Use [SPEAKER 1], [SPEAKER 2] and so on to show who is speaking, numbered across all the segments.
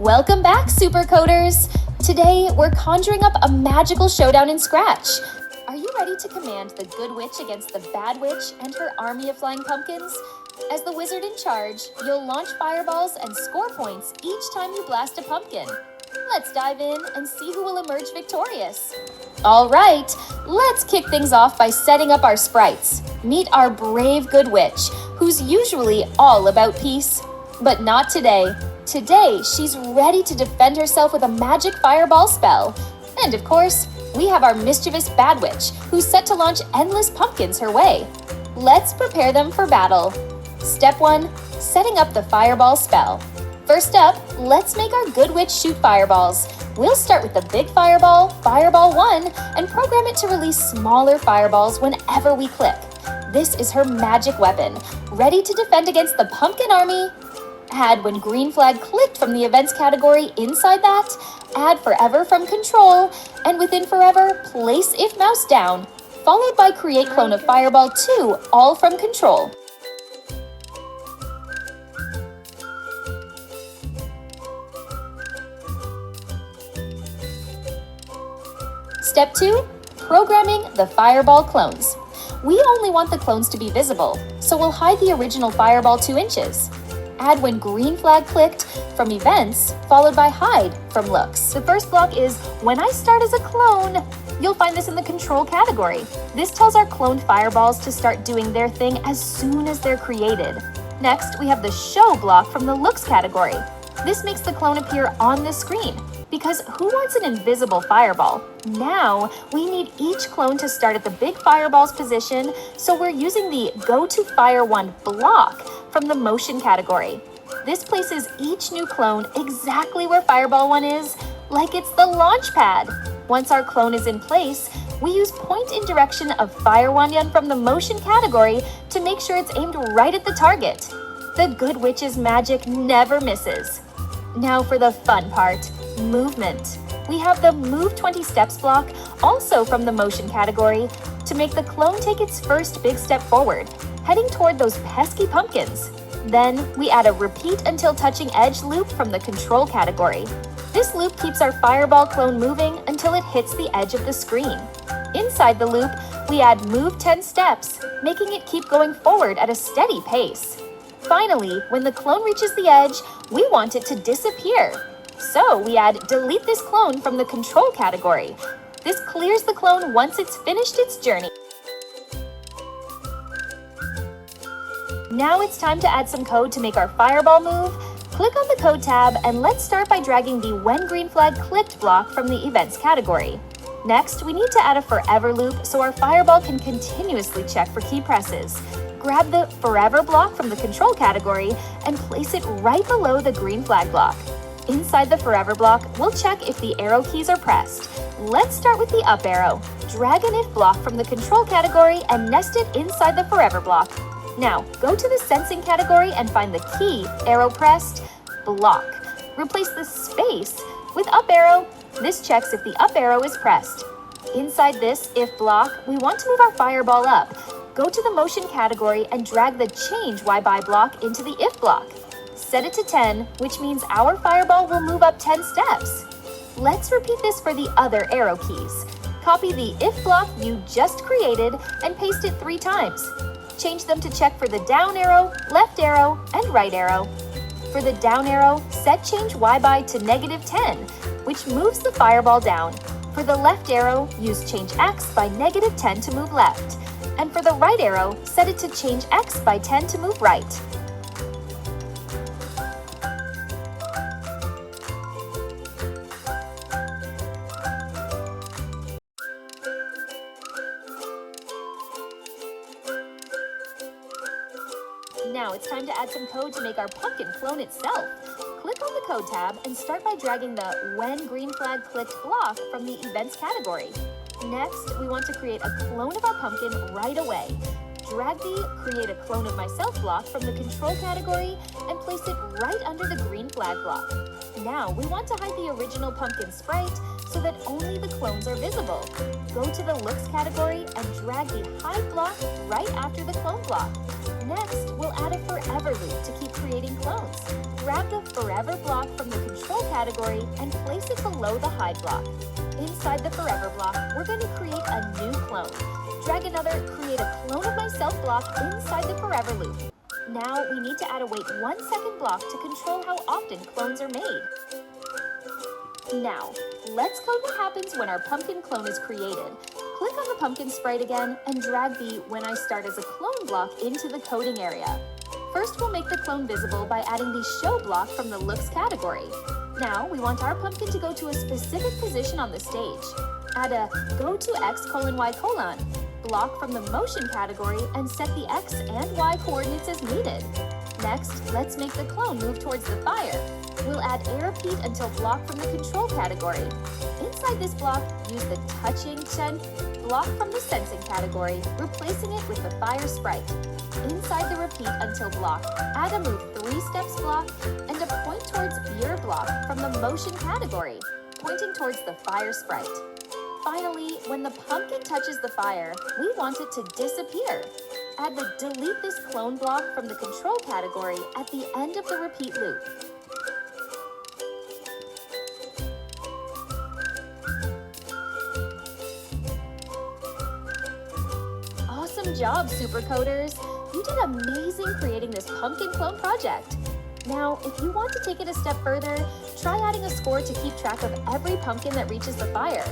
[SPEAKER 1] Welcome back, Super Coders! Today, we're conjuring up a magical showdown in Scratch. Are you ready to command the good witch against the bad witch and her army of flying pumpkins? As the wizard in charge, you'll launch fireballs and score points each time you blast a pumpkin. Let's dive in and see who will emerge victorious. All right, let's kick things off by setting up our sprites. Meet our brave good witch, who's usually all about peace. But not today. Today, she's ready to defend herself with a magic fireball spell. And of course, we have our mischievous bad witch, who's set to launch endless pumpkins her way. Let's prepare them for battle. Step 1, setting up the fireball spell. First up, let's make our good witch shoot fireballs. We'll start with the big fireball, Fireball 1, and program it to release smaller fireballs whenever we click. This is her magic weapon, ready to defend against the pumpkin army. Add when green flag clicked from the events category inside that, add forever from control, and within forever, place if mouse down, followed by create clone of Fireball 2, all from control. Step 2, programming the fireball clones. We only want the clones to be visible, so we'll hide the original fireball 2 inches. Add when green flag clicked from events, followed by hide from looks. The first block is when I start as a clone. You'll find this in the control category. This tells our cloned fireballs to start doing their thing as soon as they're created. Next, we have the show block from the looks category. This makes the clone appear on the screen, because who wants an invisible fireball? Now, we need each clone to start at the big fireball's position, so we're using the Go to Fire 1 block from the motion category. This places each new clone exactly where Fireball 1 is, like it's the launch pad. Once our clone is in place, we use point in direction of Fire 1 from the motion category to make sure it's aimed right at the target. The Good Witch's magic never misses. Now for the fun part, movement. We have the Move 20 Steps block, also from the motion category, to make the clone take its first big step forward, heading toward those pesky pumpkins. Then we add a Repeat Until Touching Edge loop from the control category. This loop keeps our fireball clone moving until it hits the edge of the screen. Inside the loop, we add Move 10 Steps, making it keep going forward at a steady pace. Finally, when the clone reaches the edge, we want it to disappear. So we add Delete This Clone from the control category. This clears the clone once it's finished its journey. Now it's time to add some code to make our fireball move. Click on the Code tab and let's start by dragging the When Green Flag Clicked block from the Events category. Next, we need to add a Forever loop so our fireball can continuously check for key presses. Grab the Forever block from the Control category and place it right below the Green Flag block. Inside the Forever block, we'll check if the arrow keys are pressed. Let's start with the up arrow. Drag an If block from the Control category and nest it inside the Forever block. Now, go to the Sensing category and find the key, arrow pressed, block. Replace the space with up arrow. This checks if the up arrow is pressed. Inside this If block, we want to move our fireball up. Go to the Motion category and drag the Change Y by block into the If block. Set it to 10, which means our fireball will move up 10 steps. Let's repeat this for the other arrow keys. Copy the If block you just created and paste it 3 times. Change them to check for the down arrow, left arrow, and right arrow. For the down arrow, set Change Y by to -10, which moves the fireball down. For the left arrow, use Change X by -10 to move left. And for the right arrow, set it to Change X by 10 to move right. Now it's time to add some code to make our pumpkin clone itself. Click on the Code tab and start by dragging the When Green Flag Clicked block from the Events category. Next, we want to create a clone of our pumpkin right away. Drag the Create a Clone of Myself block from the Control category and place it right under the Green Flag block. Now, we want to hide the original pumpkin sprite so that only the clones are visible. Go to the Looks category and drag the Hide block right after the Clone block. Next, we'll add a forever loop to keep creating clones. Grab the forever block from the control category and place it below the hide block. Inside the forever block, we're going to create a new clone. Drag another create a clone of myself block inside the forever loop. Now we need to add a wait 1 second block to control how often clones are made. Now, let's code what happens when our pumpkin clone is created. Click on the pumpkin sprite again and drag the When I Start as a Clone block into the coding area. First, we'll make the clone visible by adding the Show block from the Looks category. Now, we want our pumpkin to go to a specific position on the stage. Add a Go to X:(Y) block from the Motion category and set the X and Y coordinates as needed. Next, let's make the clone move towards the fire. We'll add a Repeat Until block from the Control category. Inside this block, use the Touching block from the Sensing category, replacing it with the Fire sprite. Inside the Repeat Until block, add a Move 3 steps block and a Point Towards Veer block from the Motion category, pointing towards the Fire sprite. Finally, when the pumpkin touches the fire, we want it to disappear. Add the Delete This Clone block from the Control category at the end of the repeat loop. Awesome job, Supercoders! You did amazing creating this pumpkin clone project. Now, if you want to take it a step further, try adding a score to keep track of every pumpkin that reaches the fire.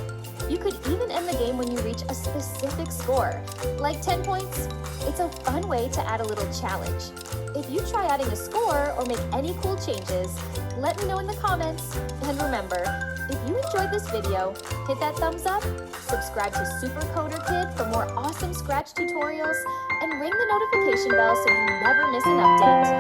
[SPEAKER 1] You could even end the game when you reach a specific score, like 10 points. It's a fun way to add a little challenge. If you try adding a score or make any cool changes, let me know in the comments. And remember, if you enjoyed this video, hit that thumbs up, subscribe to Supercoder Kid for more awesome Scratch tutorials, and ring the notification bell so you never miss an update.